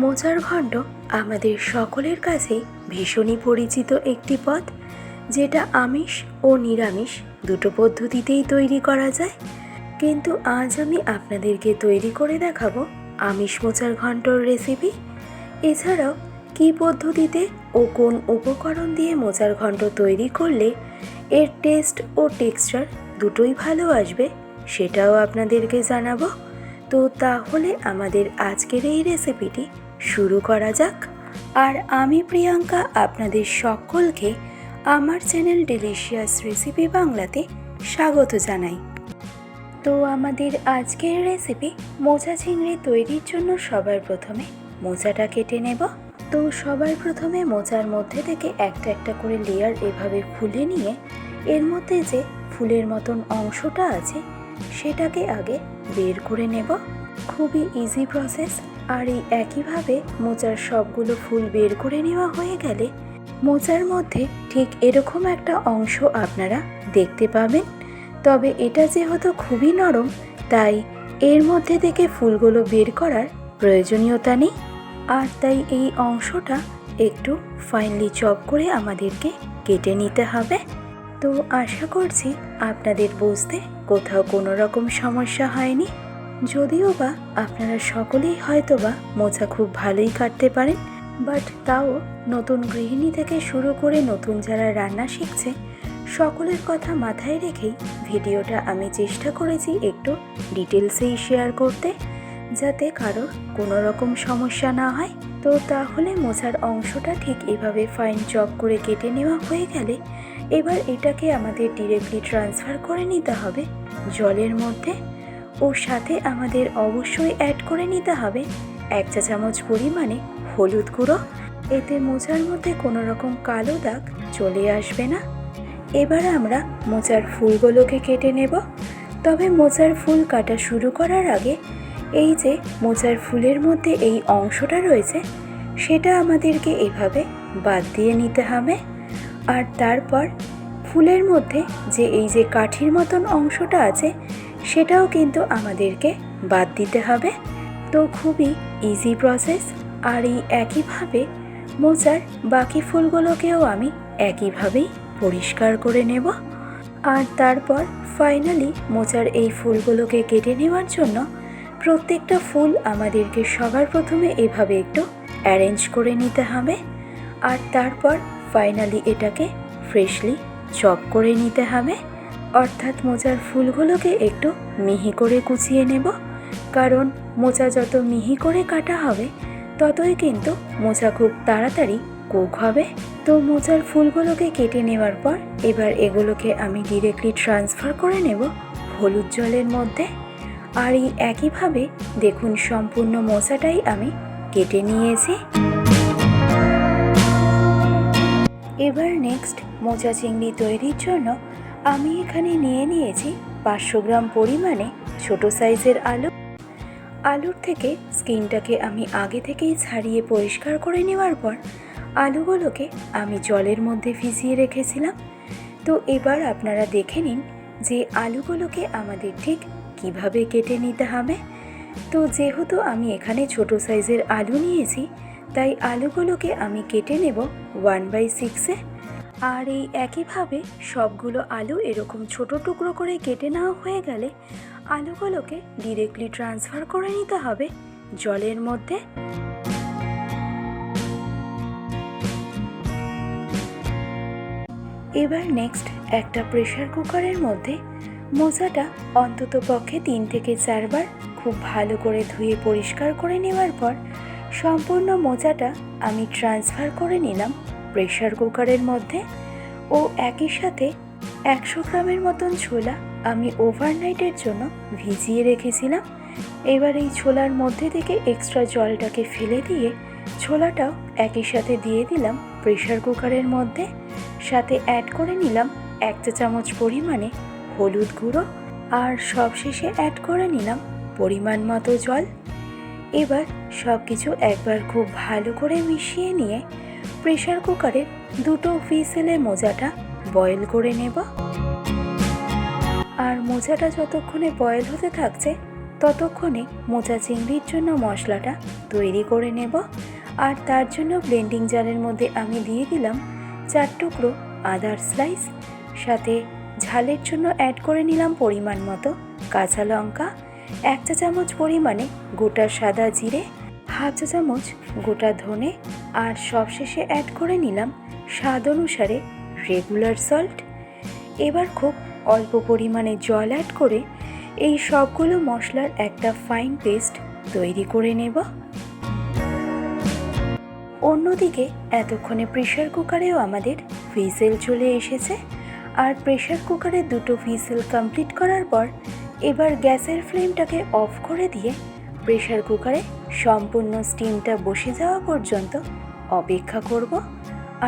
মোচার ঘণ্ট আমাদের সকলের কাছেই ভীষণই পরিচিত একটি পদ, যেটা আমিষ ও নিরামিষ দুটো পদ্ধতিতেই তৈরি করা যায়। কিন্তু আজ আমি আপনাদেরকে তৈরি করে দেখাবো আমিষ মোচার ঘণ্টর রেসিপি। এছাড়াও কী পদ্ধতিতে ও কোন উপকরণ দিয়ে মোচার ঘণ্ট তৈরি করলে এর টেস্ট ও টেক্সচার দুটোই ভালো আসবে, সেটাও আপনাদেরকে জানাবো। তো তাহলে আমাদের আজকের এই রেসিপিটি শুরু করা যাক। আর আমি প্রিয়াঙ্কা আপনাদের সকলকে আমার চ্যানেল ডিলিশিয়াস রেসিপি বাংলাতে স্বাগত জানাই। তো আমাদের আজকের রেসিপি মোচা চিংড়ি তৈরির জন্য সবার প্রথমে মোচাটা কেটে নেব। তো সবার প্রথমে মোচার মধ্যে থেকে একটা একটা করে লেয়ার এভাবে খুলে নিয়ে এর মধ্যে যে ফুলের মতন অংশটা আছে সেটাকে আগে বের করে নেব। খুবই ইজি প্রসেস। আর এই একইভাবে মোচার সবগুলো ফুল বের করে নেওয়া হয়ে গেলে মোচার মধ্যে ঠিক এরকম একটা অংশ আপনারা দেখতে পাবেন। তবে এটা যেহেতু খুবই নরম, তাই এর মধ্যে থেকে ফুলগুলো বের করার প্রয়োজনীয়তা নেই। আর তাই এই অংশটা একটু ফাইনলি চপ করে আমাদেরকে কেটে নিতে হবে। তো আশা করছি আপনাদের বুঝতে কোথাও কোনো রকম সমস্যা হয়নি। যদিও বা আপনারা সকলেই হয়তোবা মোচা খুব ভালোই কাটতে পারেন, বাট তাও নতুন গৃহিণী থেকে শুরু করে নতুন যারা রান্না শিখছে সকলের কথা মাথায় রেখেই ভিডিওটা আমি চেষ্টা করেছি একটু ডিটেলসেই শেয়ার করতে, যাতে কারোর কোনো রকম সমস্যা না হয়। তো তাহলে মোচার অংশটা ঠিক এভাবে ফাইন চপ করে কেটে নেওয়া হয়ে গেলে এবার এটাকে আমাদের ডিরেক্টলি ট্রান্সফার করে নিতে হবে জলের মধ্যে। ও সাথে আমাদের অবশ্যই অ্যাড করে নিতে হবে 1 চা চামচ পরিমাণে হলুদ গুঁড়ো। এতে মোচার মধ্যে কোনো রকম কালো দাগ চলে আসবে না। এবার আমরা মোচার ফুলগুলোকে কেটে নেব। তবে মোচার ফুল কাটা শুরু করার আগে এই যে মোচার ফুলের মধ্যে এই অংশটা রয়েছে সেটা আমাদেরকে এভাবে বাদ দিয়ে নিতে হবে। আর তারপর ফুলের মধ্যে যে এই যে কাঠির মতন অংশটা আছে সেটাও কিন্তু আমাদেরকে বাদ দিতে হবে। তো খুবই ইজি প্রসেস। আর এই একইভাবে মোচার বাকি ফুলগুলোকেও আমি একইভাবেই পরিষ্কার করে নেব। আর তারপর ফাইনালি মোচার এই ফুলগুলোকে কেটে নেওয়ার জন্য প্রত্যেকটা ফুল আমাদেরকে সবার প্রথমে এভাবে একটু অ্যারেঞ্জ করে নিতে হবে। আর তারপর ফাইনালি এটাকে ফ্রেশলি চপ করে নিতে হবে। অর্থাৎ মোচার ফুলগুলোকে একটু মিহি করে কুচিয়ে নেব, কারণ মোচা যত মিহি করে কাটা হবে ততই কিন্তু মোচা খুব তাড়াতাড়ি কুক হবে। তো মোচার ফুলগুলোকে কেটে নেওয়ার পর এবার এগুলোকে আমি ডিরেক্টলি ট্রান্সফার করে নেব হলুদ জলের মধ্যে। আর এই একইভাবে দেখুন সম্পূর্ণ মোচাটাই আমি কেটে নিয়েছি। এবার নেক্সট মোচা চিংড়ি তৈরির জন্য আমি এখানে নিয়েছি 500 গ্রাম পরিমাণে ছোট সাইজের আলু। আলুর থেকে স্কিনটাকে আমি আগে থেকেই ছাড়িয়ে পরিষ্কার করে নেওয়ার পর আলুগুলোকে আমি জলের মধ্যে ভিজিয়ে রেখেছিলাম। তো এবার আপনারা দেখে নিন যে আলুগুলোকে আমাদের ঠিক কিভাবে কেটে নিতে হবে। তো যেহেতু আমি এখানে ছোট সাইজের আলু নিয়েছি, তাই আলুগুলোকে আমি কেটে নেব 1/6-এ। আর এই একইভাবে সবগুলো আলু এরকম ছোট টুকরো করে কেটে নেওয়া হয়ে গেলে আলুগুলোকে ডিরেক্টলি ট্রান্সফার করে নিতে হবে জলের মধ্যে। এবার নেক্সট একটা প্রেসার কুকারের মধ্যে মোচাটা অন্তত পক্ষে 3 থেকে 4 বার খুব ভালো করে ধুয়ে পরিষ্কার করে নেওয়ার পর সম্পূর্ণ মোচাটা আমি ট্রান্সফার করে নিলাম প্রেসার কুকারের মধ্যে। ও একই সাথে 100 গ্রামের মতন ছোলা আমি ওভারনাইটের জন্য ভিজিয়ে রেখেছিলাম। এবার এই ছোলার মধ্যে থেকে এক্সট্রা জলটাকে ফেলে দিয়ে ছোলাটাও একই সাথে দিয়ে দিলাম প্রেসার কুকারের মধ্যে। সাথে অ্যাড করে নিলাম 1 চা চামচ পরিমাণে হলুদ গুঁড়ো। আর সবশেষে অ্যাড করে নিলাম পরিমাণ মতো জল। এবার সব কিছু একবার খুব ভালো করে মিশিয়ে নিয়ে প্রেসার কুকারের 2 হুইসেলে মোচাটা বয়েল করে নেব। আর মোচাটা যতক্ষণে বয়েল হতে থাকছে ততক্ষণে মোচা চিংড়ির জন্য মশলাটা তৈরি করে নেব। আর তার জন্য ব্লেন্ডিং জারের মধ্যে আমি দিয়ে দিলাম 4 টুকরো আদার স্লাইস, সাথে ঝালের জন্য অ্যাড করে নিলাম পরিমাণ মতো কাঁচা লঙ্কা, 1 চা চামচ পরিমাণে গোটা সাদা জিরে, হাফ চা চামচ গোটা ধনে, আর সবশেষে অ্যাড করে নিলাম স্বাদ অনুসারে রেগুলার সল্ট। এবার খুব অল্প পরিমাণে জল অ্যাড করে এই সবগুলো মশলার একটা ফাইন পেস্ট তৈরি করে নেব। অন্যদিকে এতক্ষণে প্রেশার কুকারেও আমাদের হুইসেল চলে এসেছে। আর প্রেশার কুকারের 2টো হুইসেল কমপ্লিট করার পর এবার গ্যাসের ফ্লেমটাকে অফ করে দিয়ে প্রেশার কুকারে সম্পূর্ণ স্টিমটা বসে যাওয়া পর্যন্ত অপেক্ষা করব।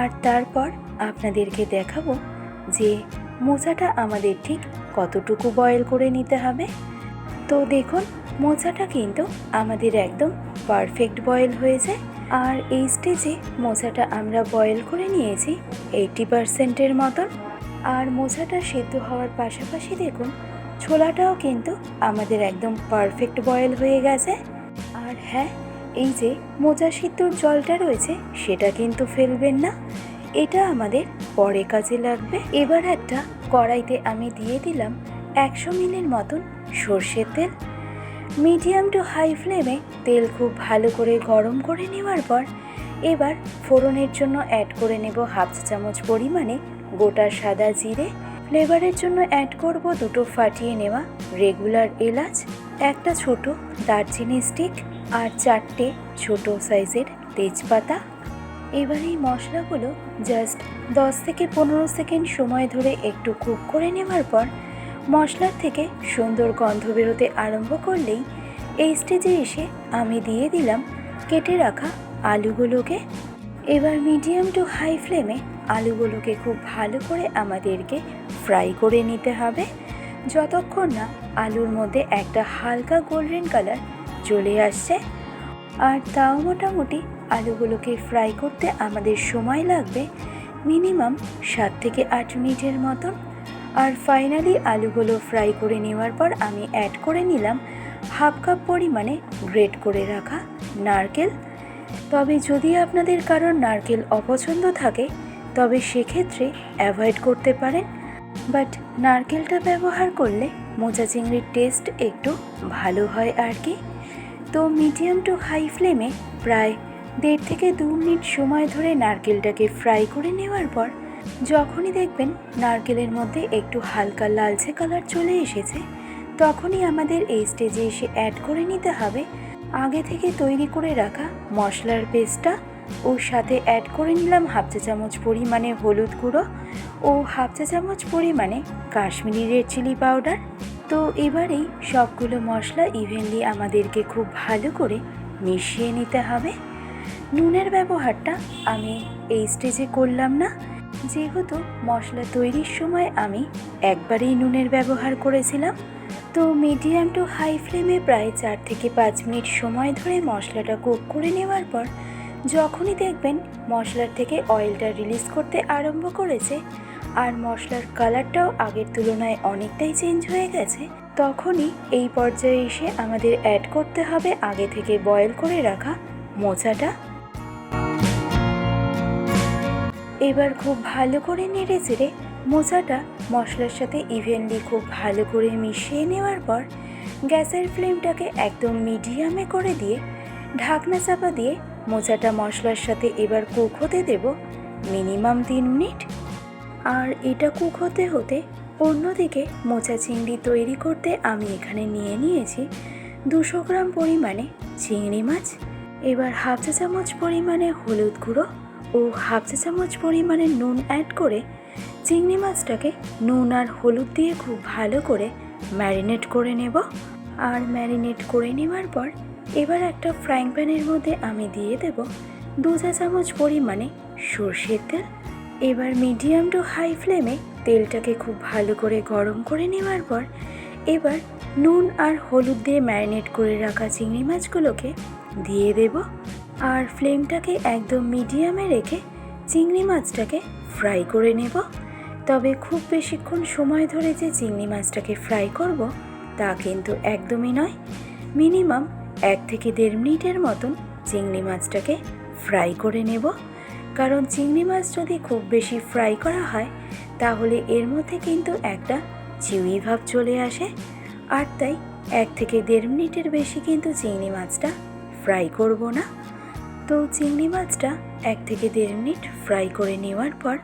আর তারপর আপনাদেরকে দেখাবো যে মোচাটা আমাদের ঠিক কতটুকু বয়েল করে নিতে হবে। তো দেখুন, মোচাটা কিন্তু আমাদের একদম পারফেক্ট বয়েল হয়ে যায়। আর এই স্টেজে মোচাটা আমরা বয়েল করে নিয়েছি 80%-এর মতন। আর মোচাটা সেদ্ধ হওয়ার পাশাপাশি দেখুন ছোলাটাও কিন্তু আমাদের একদম পারফেক্ট বয়েল হয়ে গেছে। আর হ্যাঁ, এই যে মোচা সিদ্ধর জলটা রয়েছে সেটা কিন্তু ফেলবেন না, এটা আমাদের পরে কাজে লাগবে। এবার একটা কড়াইতে আমি দিয়ে দিলাম 100 মিলির মতন সর্ষের তেল। মিডিয়াম টু হাই ফ্লেমে তেল খুব ভালো করে গরম করে নেওয়ার পর এবার ফোড়নের জন্য অ্যাড করে নেব হাফ চা চামচ পরিমাণে গোটা সাদা জিরে। ফ্লেভারের জন্য অ্যাড করব 2টো ফাটিয়ে নেওয়া রেগুলার এলাচ, একটা ছোট দারচিনি স্টিক, আর 4টে ছোট সাইজের তেজপাতা। এবার এই মশলাগুলো জাস্ট 10 থেকে 15 সেকেন্ড সময় ধরে একটু কুক করে নেওয়ার পর মশলার থেকে সুন্দর গন্ধ বেরোতে আরম্ভ করলেই এই স্টেজে এসে আমি দিয়ে দিলাম কেটে রাখা আলুগুলোকে। এবার মিডিয়াম টু হাই ফ্লেমে আলুগুলোকে খুব ভালো করে আমাদেরকে ফ্রাই করে নিতে হবে, যতক্ষণ না আলুর মধ্যে একটা হালকা গোল্ডেন কালার চলে আসছে। আর তাও মোটামুটি আলুগুলোকে ফ্রাই করতে আমাদের সময় লাগবে মিনিমাম 7 থেকে 8 মিনিটের মতন। আর ফাইনালি আলুগুলো ফ্রাই করে নেওয়ার পর আমি অ্যাড করে নিলাম হাফ কাপ পরিমাণে গ্রেট করে রাখা নারকেল। তবে যদি আপনাদের কারোর নারকেল অপছন্দ থাকে তবে সেক্ষেত্রে অ্যাভয়েড করতে পারেন, বাট নারকেলটা ব্যবহার করলে মোচা চিংড়ির টেস্ট একটু ভালো হয় আর কি। তো মিডিয়াম টু হাই ফ্লেমে প্রায় 1.5 থেকে 2 মিনিট সময় ধরে নারকেলটাকে ফ্রাই করে নেওয়ার পর যখনই দেখবেন নারকেলের মধ্যে একটু হালকা লালচে কালার চলে এসেছে, তখনই আমাদের এই স্টেজে এসে অ্যাড করে নিতে হবে আগে থেকে তৈরি করে রাখা মশলার পেস্টটা। ওর সাথে অ্যাড করে নিলাম হাফ চা চামচ পরিমাণে হলুদ গুঁড়ো ও হাফ চা চামচ পরিমাণে কাশ্মীরি রেড চিলি পাউডার। তো এবারেই সবগুলো মশলা ইভেনলি আমাদেরকে খুব ভালো করে মিশিয়ে নিতে হবে। নুনের ব্যবহারটা আমি এই স্টেজে করলাম না, যেহেতু মশলা তৈরির সময় আমি একবারেই নুনের ব্যবহার করেছিলাম। তো মিডিয়াম টু হাই ফ্লেমে প্রায় 4 থেকে 5 মিনিট সময় ধরে মশলাটা কুক করে নেওয়ার পর যখনই দেখবেন মশলার থেকে অয়েলটা রিলিজ করতে আরম্ভ করেছে আর মশলার কালারটাও আগের তুলনায় অনেকটাই চেঞ্জ হয়ে গেছে, তখনই এই পর্যায়ে এসে আমাদের অ্যাড করতে হবে আগে থেকে বয়েল করে রাখা মোচাটা। এবার খুব ভালো করে নেড়ে চেড়ে মোচাটা মশলার সাথে ইভেনলি খুব ভালো করে মিশিয়ে নেওয়ার পর গ্যাসের ফ্লেমটাকে একদম মিডিয়ামে করে দিয়ে ঢাকনা চাপা দিয়ে মোচাটা মশলার সাথে এবার কুক হতে দেব মিনিমাম 3 মিনিট। আর এটা কুক হতে হতে অন্যদিকে মোচা চিংড়ি তৈরি করতে আমি এখানে নিয়ে নিয়েছি 200 গ্রাম পরিমাণে চিংড়ি মাছ। এবার হাফ চা চামচ পরিমাণে হলুদ গুঁড়ো ও হাফ চা চামচ পরিমাণে নুন অ্যাড করে চিংড়ি মাছটাকে নুন আর হলুদ দিয়ে খুব ভালো করে ম্যারিনেট করে নেব। আর ম্যারিনেট করে নেওয়ার পর এবার একটা ফ্রাইং প্যানের মধ্যে আমি দিয়ে দেব 2 চা চামচ পরিমাণে সর্ষের তেল। এবার মিডিয়াম টু হাই ফ্লেমে তেলটাকে খুব ভালো করে গরম করে নেওয়ার পর এবার নুন আর হলুদ দিয়ে ম্যারিনেট করে রাখা চিংড়ি মাছগুলোকে দিয়ে দেব। আর ফ্লেমটাকে একদম মিডিয়ামে রেখে চিংড়ি মাছটাকে ফ্রাই করে নেব। তবে খুব বেশিক্ষণ সময় ধরে যে চিংড়ি মাছটাকে ফ্রাই করব তা কিন্তু একদমই নয়। মিনিমাম 1 থেকে 1.5 মিনিটের মতন চিংড়ি মাছটাকে ফ্রাই করে নেব। কারণ চিংড়ি মাছ যদি খুব বেশি ফ্রাই করা হয় তাহলে এর মধ্যে কিন্তু একটা চিউই ভাব চলে আসে। আর তাই 1 থেকে 1.5 মিনিটের বেশি কিন্তু চিংড়ি মাছটা ফ্রাই করব না। তো চিংড়ি মাছটা 1 থেকে 1.5 মিনিট ফ্রাই করে নেওয়ার পর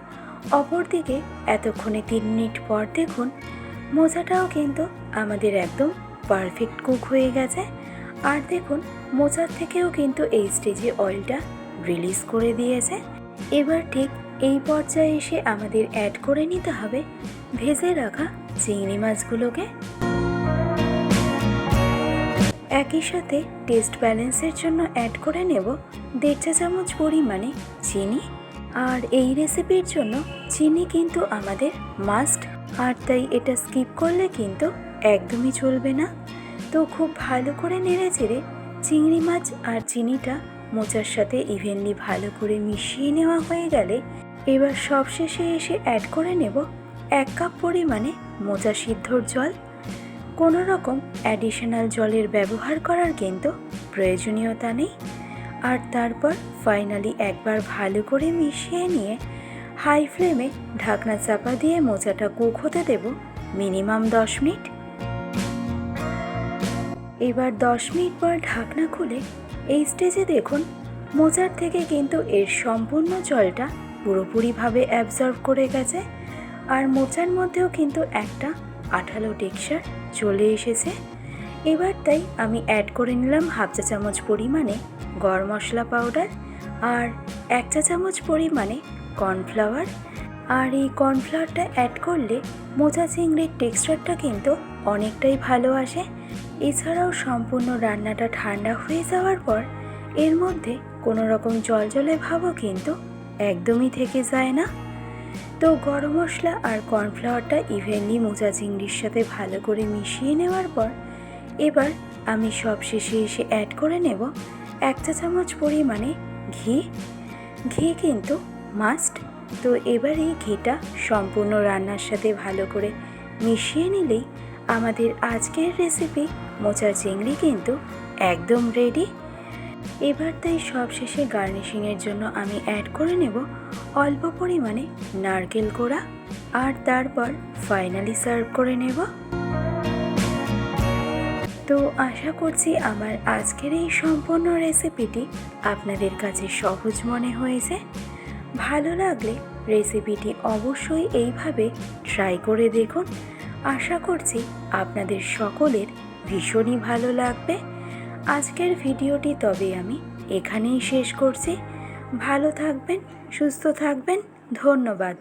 অপরদিকে এতক্ষণে 3 মিনিট পর দেখুন মোচাটাও কিন্তু আমাদের একদম পারফেক্ট কুক হয়ে গেছে। আর দেখুন মোচার থেকেও কিন্তু এই স্টেজে অয়েলটা রিলিজ করে দিয়েছে। এবার ঠিক এই পর্যায়ে এসে আমাদের অ্যাড করে নিতে হবে ভেজে রাখা চিংড়ি মাছগুলোকে। একই সাথে টেস্ট ব্যালেন্সের জন্য অ্যাড করে নেব 1.5 চা চামচ পরিমাণে চিনি। আর এই রেসিপির জন্য চিনি কিন্তু আমাদের মাস্ট, আর তাই এটা স্কিপ করলে কিন্তু একদমই চলবে না। তো খুব ভালো করে নেড়ে চেড়ে চিংড়ি মাছ আর চিনিটা মোচার সাথে ইভেনলি ভালো করে মিশিয়ে নেওয়া হয়ে গেলে এবার সবশেষে এসে অ্যাড করে নেব 1 কাপ পরিমাণে মোচা সিদ্ধর জল। কোনো রকম অ্যাডিশনাল জলের ব্যবহার করার কিন্তু প্রয়োজনীয়তা নেই। আর তারপর ফাইনালি একবার ভালো করে মিশিয়ে নিয়ে হাই ফ্লেমে ঢাকনা চাপা দিয়ে মোচাটা কুক হতে দেব মিনিমাম 10 মিনিট। এবার 10 মিনিট পর ঢাকনা খুলে এই স্টেজে দেখুন মোচার থেকে কিন্তু এর সম্পূর্ণ জলটা পুরোপুরিভাবে অ্যাবজর্ব করে গেছে। আর মোচার মধ্যেও কিন্তু একটা আঠালো টেক্সচার চলে এসেছে। এবার তাই আমি অ্যাড করে নিলাম 1/2 চা চামচ পরিমাণে গরম মশলা পাউডার আর 1 চা চামচ পরিমাণে কর্নফ্লাওয়ার। আর এই কর্নফ্লাওয়ারটা অ্যাড করলে মোচা চিংড়ির টেক্সচারটা কিন্তু অনেকটাই ভালো আসে। এছাড়াও সম্পূর্ণ রান্নাটা ঠান্ডা হয়ে যাওয়ার পর এর মধ্যে কোনো রকম জলজলে ভাবও কিন্তু একদমই থেকে যায় না। তো গরম মশলা আর কর্নফ্লাওয়ারটা ইভেনলি মোচা চিংড়ির সাথে ভালো করে মিশিয়ে নেওয়ার পর এবার আমি সবশেষে এসে অ্যাড করে নেব 1 চা চামচ পরিমাণে ঘি। ঘি কিন্তু মাস্ট। তো এবার এই ঘিটা সম্পূর্ণ রান্নার সাথে ভালো করে মিশিয়ে নিলেই আমাদের আজকের রেসিপি মোচা চিংড়ি কিন্তু একদম রেডি। এবার তাই সবশেষে গার্নিশিংয়ের জন্য আমি অ্যাড করে নেব অল্প পরিমাণে নারকেল কোড়া। আর তারপর ফাইনালি সার্ভ করে নেব। তো আশা করছি আমার আজকের এই সম্পূর্ণ রেসিপিটি আপনাদের কাছে সহজ মনে হয়েছে। ভালো লাগলে রেসিপিটি অবশ্যই এইভাবে ট্রাই করে দেখুন। আশা করছি আপনাদের সকলের ভীষণই ভালো লাগবে। আজকের ভিডিওটি তবে আমি এখানেই শেষ করছি। ভালো থাকবেন, সুস্থ থাকবেন। ধন্যবাদ।